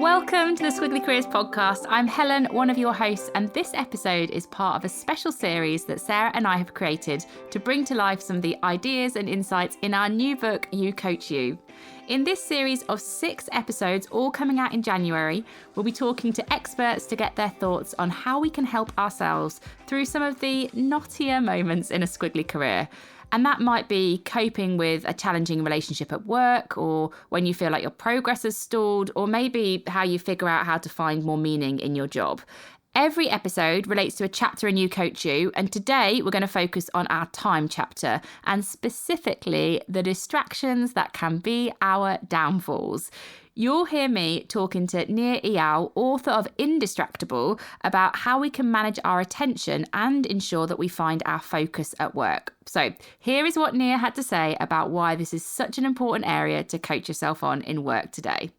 Welcome to the Squiggly Careers podcast. I'm Helen, one of your hosts, and this episode is part of a special series that Sarah and I have created to bring to life some of the ideas and insights in our new book, You Coach You. In this series of 6 episodes, all coming out in January, we'll be talking to experts to get their thoughts on how we can help ourselves through some of the knottier moments in a squiggly career. And that might be coping with a challenging relationship at work, or when you feel like your progress has stalled, or maybe how you figure out how to find more meaning in your job. Every episode relates to a chapter in You Coach You, and today we're going to focus on our time chapter, and specifically the distractions that can be our downfalls. You'll hear me talking to Nir Eyal, author of Indistractable, about how we can manage our attention and ensure that we find our focus at work. So here is what Nir had to say about why this is such an important area to coach yourself on in work today.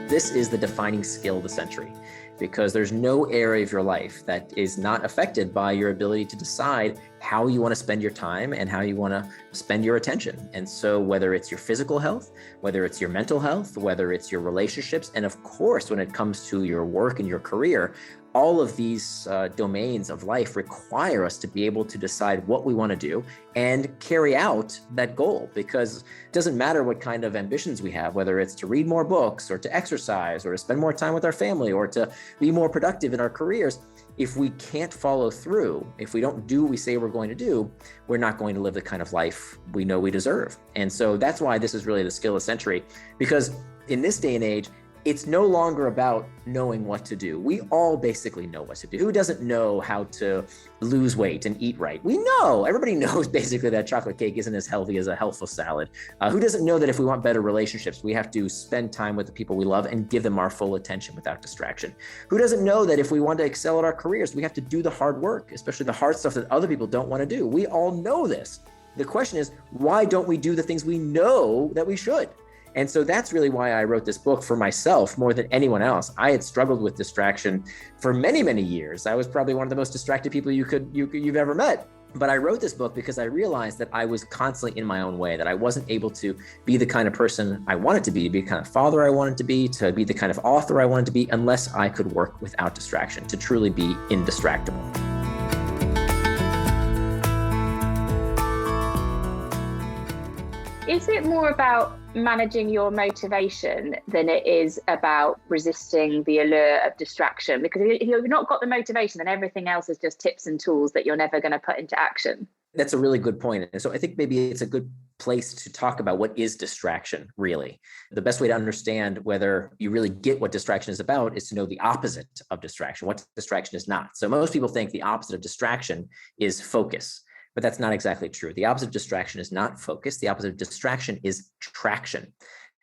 This is the defining skill of the century, because there's no area of your life that is not affected by your ability to decide how you want to spend your time and how you want to spend your attention. And so whether it's your physical health, whether it's your mental health, whether it's your relationships, and of course, when it comes to your work and your career, all of these domains of life require us to be able to decide what we want to do and carry out that goal, because it doesn't matter what kind of ambitions we have, whether it's to read more books or to exercise or to spend more time with our family or to be more productive in our careers. If we can't follow through, if we don't do what we say we're going to do, we're not going to live the kind of life we know we deserve. And so that's why this is really the skill of the century, because in this day and age, it's no longer about knowing what to do. We all basically know what to do. Who doesn't know how to lose weight and eat right? We know. Everybody knows basically that chocolate cake isn't as healthy as a healthful salad. Who doesn't know that if we want better relationships, we have to spend time with the people we love and give them our full attention without distraction? Who doesn't know that if we want to excel at our careers, we have to do the hard work, especially the hard stuff that other people don't want to do? We all know this. The question is, why don't we do the things we know that we should? And so that's really why I wrote this book for myself more than anyone else. I had struggled with distraction for many, many years. I was probably one of the most distracted people you've ever met. But I wrote this book because I realized that I was constantly in my own way, that I wasn't able to be the kind of person I wanted to be the kind of father I wanted to be the kind of author I wanted to be, unless I could work without distraction, to truly be indistractable. Is it more about managing your motivation than it is about resisting the allure of distraction? Because if you've not got the motivation, then everything else is just tips and tools that you're never going to put into action. That's a really good point. And so I think maybe it's a good place to talk about what is distraction, really. The best way to understand whether you really get what distraction is about is to know the opposite of distraction, what distraction is not. So most people think the opposite of distraction is focus. But that's not exactly true. The opposite of distraction is not focus. The opposite of distraction is traction.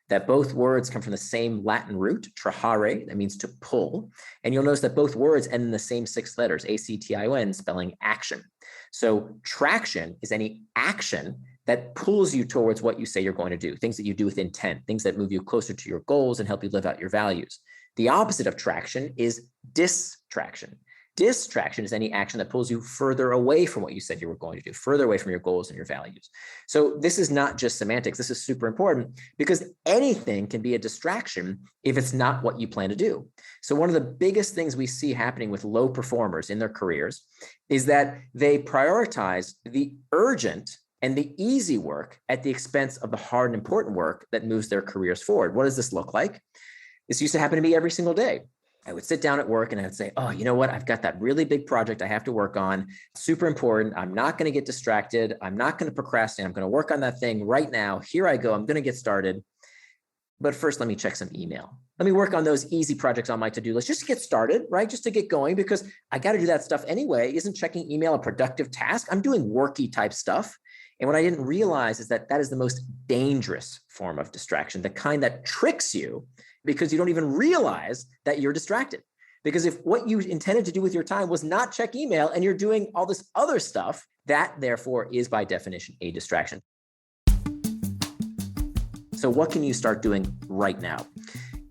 That both words come from the same Latin root, trahare, that means to pull. And you'll notice that both words end in the same 6 letters, A-C-T-I-O-N, spelling action. So traction is any action that pulls you towards what you say you're going to do, things that you do with intent, things that move you closer to your goals and help you live out your values. The opposite of traction is distraction. Distraction is any action that pulls you further away from what you said you were going to do, further away from your goals and your values. So this is not just semantics. This is super important, because anything can be a distraction if it's not what you plan to do. So one of the biggest things we see happening with low performers in their careers is that they prioritize the urgent and the easy work at the expense of the hard and important work that moves their careers forward. What does this look like? This used to happen to me every single day. I would sit down at work and I would say, oh, you know what? I've got that really big project I have to work on. Super important. I'm not going to get distracted. I'm not going to procrastinate. I'm going to work on that thing right now. Here I go. I'm going to get started. But first, let me check some email. Let me work on those easy projects on my to-do list just to get started, right? Just to get going, because I got to do that stuff anyway. Isn't checking email a productive task? I'm doing worky type stuff. And what I didn't realize is that that is the most dangerous form of distraction, the kind that tricks you because you don't even realize that you're distracted. Because if what you intended to do with your time was not check email and you're doing all this other stuff, that therefore is by definition a distraction. So what can you start doing right now?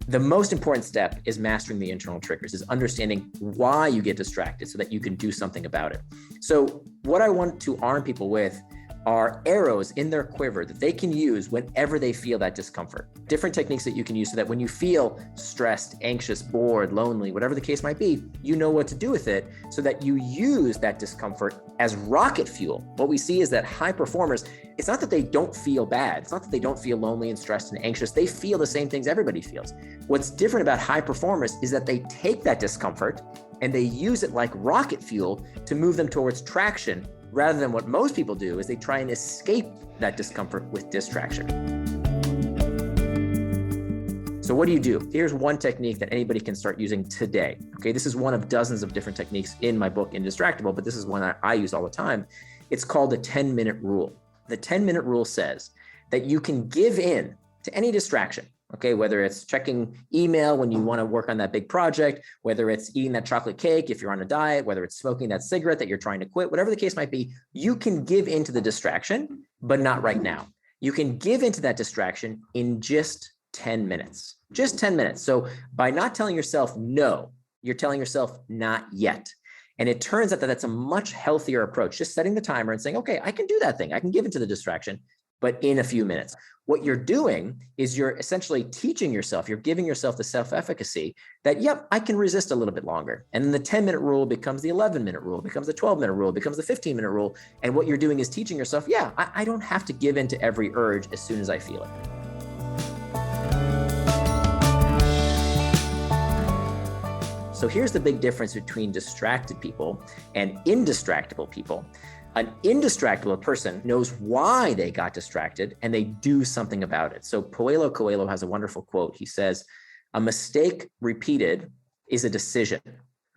The most important step is mastering the internal triggers, is understanding why you get distracted so that you can do something about it. So what I want to arm people with are arrows in their quiver that they can use whenever they feel that discomfort. Different techniques that you can use so that when you feel stressed, anxious, bored, lonely, whatever the case might be, you know what to do with it so that you use that discomfort as rocket fuel. What we see is that high performers, it's not that they don't feel bad. It's not that they don't feel lonely and stressed and anxious. They feel the same things everybody feels. What's different about high performers is that they take that discomfort and they use it like rocket fuel to move them towards traction, rather than what most people do is they try and escape that discomfort with distraction. So what do you do? Here's one technique that anybody can start using today. Okay, this is one of dozens of different techniques in my book, Indistractable, but this is one I use all the time. It's called the 10-minute rule. The 10-minute rule says that you can give in to any distraction. Okay, whether it's checking email when you want to work on that big project, whether it's eating that chocolate cake if you're on a diet, whether it's smoking that cigarette that you're trying to quit, whatever the case might be, you can give into the distraction, but not right now. You can give into that distraction in just 10 minutes, just 10 minutes. So by not telling yourself no, you're telling yourself not yet. And it turns out that that's a much healthier approach, just setting the timer and saying, okay, I can do that thing. I can give into the distraction, but in a few minutes. What you're doing is you're essentially teaching yourself, you're giving yourself the self-efficacy that, yep, I can resist a little bit longer. And then the 10-minute rule becomes the 11-minute rule, becomes the 12-minute rule, becomes the 15-minute rule. And what you're doing is teaching yourself, yeah, I don't have to give in to every urge as soon as I feel it. So here's the big difference between distracted people and indistractable people. An indistractable person knows why they got distracted and they do something about it. So Paulo Coelho has a wonderful quote. He says, a mistake repeated is a decision.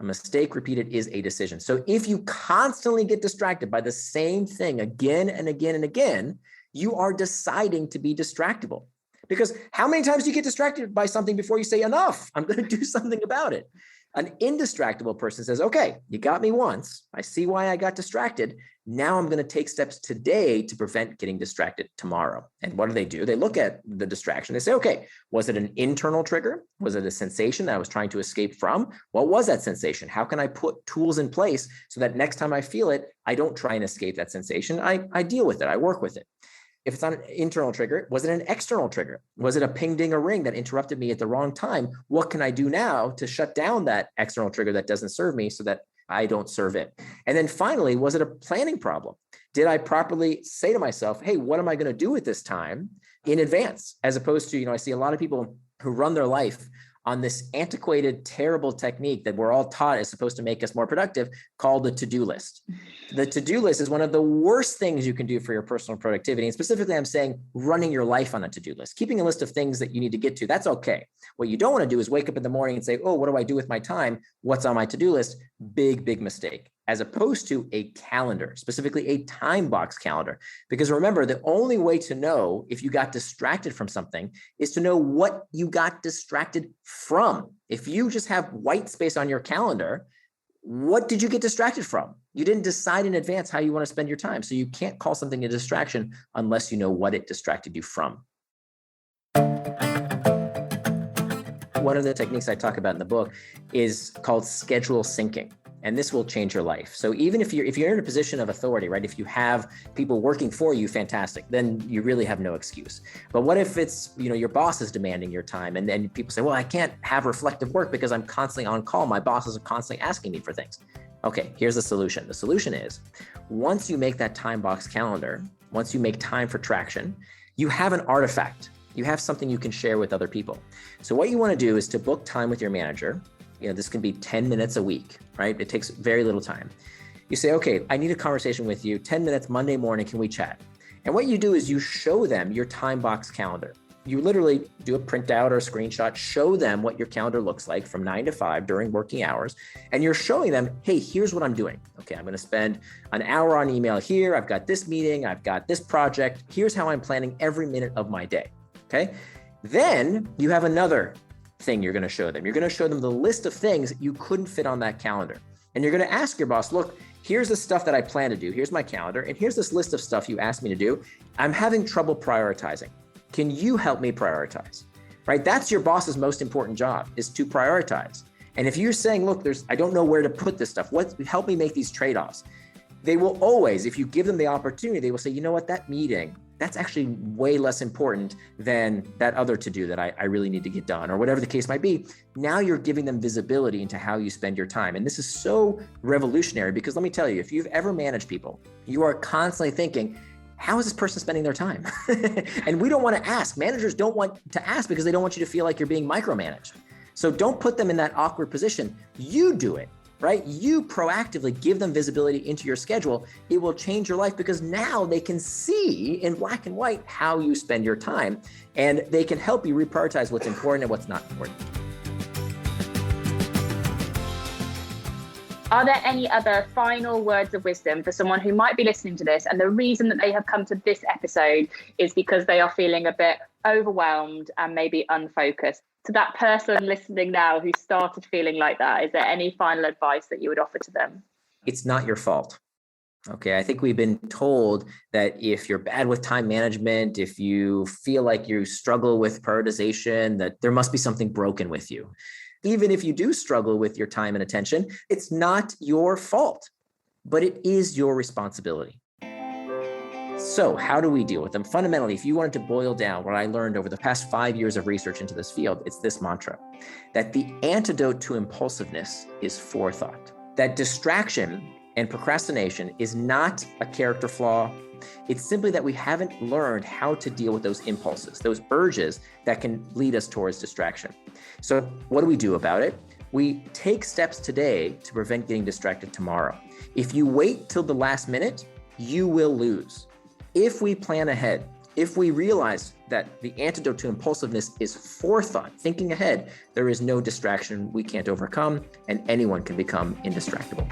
A mistake repeated is a decision. So if you constantly get distracted by the same thing again and again and again, you are deciding to be distractible. Because how many times do you get distracted by something before you say, enough, I'm going to do something about it? An indistractable person says, okay, you got me once. I see why I got distracted. Now I'm going to take steps today to prevent getting distracted tomorrow. And what do? They look at the distraction. They say, okay, was it an internal trigger? Was it a sensation that I was trying to escape from? What was that sensation? How can I put tools in place so that next time I feel it, I don't try and escape that sensation. I deal with it. I work with it. If it's not an internal trigger, was it an external trigger? Was it a ping, ding, or ring that interrupted me at the wrong time? What can I do now to shut down that external trigger that doesn't serve me so that I don't serve it? And then finally, was it a planning problem? Did I properly say to myself, hey, what am I going to do at this time in advance? As opposed to, I see a lot of people who run their life on this antiquated, terrible technique that we're all taught is supposed to make us more productive, called the to-do list. The to-do list is one of the worst things you can do for your personal productivity. And specifically, I'm saying running your life on a to-do list, keeping a list of things that you need to get to. That's okay. What you don't want to do is wake up in the morning and say, oh, what do I do with my time? What's on my to-do list? Big, big mistake. As opposed to a calendar, specifically a time box calendar. Because remember, the only way to know if you got distracted from something is to know what you got distracted from. If you just have white space on your calendar, what did you get distracted from? You didn't decide in advance how you want to spend your time. So you can't call something a distraction unless you know what it distracted you from. One of the techniques I talk about in the book is called schedule syncing. And this will change your life. So even if you're in a position of authority, right? If you have people working for you, fantastic, then you really have no excuse. But what if it's, your boss is demanding your time and then people say, well, I can't have reflective work because I'm constantly on call. My bosses are constantly asking me for things. Okay, here's the solution. The solution is once you make that time box calendar, once you make time for traction, you have an artifact. You have something you can share with other people. So what you want to do is to book time with your manager. This can be 10 minutes a week, right? It takes very little time. You say, okay, I need a conversation with you, 10 minutes Monday morning, can we chat? And what you do is you show them your time box calendar. You literally do a printout or a screenshot, show them what your calendar looks like from 9 to 5 during working hours. And you're showing them, hey, here's what I'm doing. Okay, I'm going to spend an hour on email here. I've got this meeting. I've got this project. Here's how I'm planning every minute of my day. Okay. Then you have another thing you're going to show them. You're going to show them the list of things you couldn't fit on that calendar. And you're going to ask your boss, look, here's the stuff that I plan to do. Here's my calendar. And here's this list of stuff you asked me to do. I'm having trouble prioritizing. Can you help me prioritize? Right? That's your boss's most important job, is to prioritize. And if you're saying, look, I don't know where to put this stuff. Help me make these trade-offs. They will always, if you give them the opportunity, they will say, you know what, that meeting, that's actually way less important than that other to-do that I really need to get done, or whatever the case might be. Now you're giving them visibility into how you spend your time. And this is so revolutionary because let me tell you, if you've ever managed people, you are constantly thinking, how is this person spending their time? And we don't want to ask. Managers don't want to ask because they don't want you to feel like you're being micromanaged. So don't put them in that awkward position. You do it. Right? You proactively give them visibility into your schedule. It will change your life because now they can see in black and white how you spend your time, and they can help you reprioritize what's important and what's not important. Are there any other final words of wisdom for someone who might be listening to this, and the reason that they have come to this episode is because they are feeling a bit overwhelmed and maybe unfocused? To that person listening now who started feeling like that, is there any final advice that you would offer to them? It's not your fault. Okay, I think we've been told that if you're bad with time management, if you feel like you struggle with prioritization, that there must be something broken with you. Even if you do struggle with your time and attention, it's not your fault, but it is your responsibility. So how do we deal with them? Fundamentally, if you wanted to boil down what I learned over the past 5 years of research into this field, it's this mantra, that the antidote to impulsiveness is forethought. That distraction and procrastination is not a character flaw. It's simply that we haven't learned how to deal with those impulses, those urges that can lead us towards distraction. So what do we do about it? We take steps today to prevent getting distracted tomorrow. If you wait till the last minute, you will lose. If we plan ahead, if we realize that the antidote to impulsiveness is forethought, thinking ahead, there is no distraction we can't overcome, and anyone can become indistractable.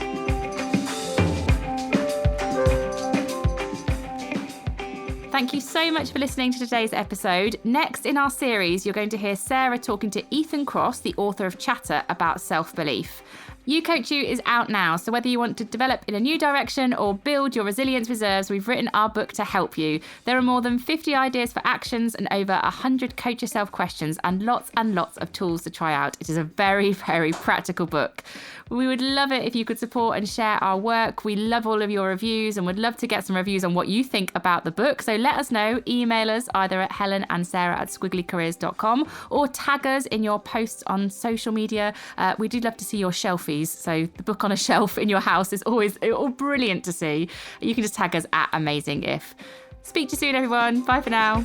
Thank you so much for listening to today's episode. Next in our series, you're going to hear Sarah talking to Ethan Cross, the author of Chatter, about self-belief. You Coach You is out now, so whether you want to develop in a new direction or build your resilience reserves, we've written our book to help you. There are more than 50 ideas for actions and over 100 coach yourself questions and lots of tools to try out. It is a very, very practical book. We would love it if you could support and share our work. We love all of your reviews and would love to get some reviews on what you think about the book. So let us know. Email us either at helenandsarah@squigglycareers.com or tag us in your posts on social media. We do love to see your shelfies. So the book on a shelf in your house is always brilliant to see. You can just tag us at AmazingIf. Speak to you soon, everyone. Bye for now.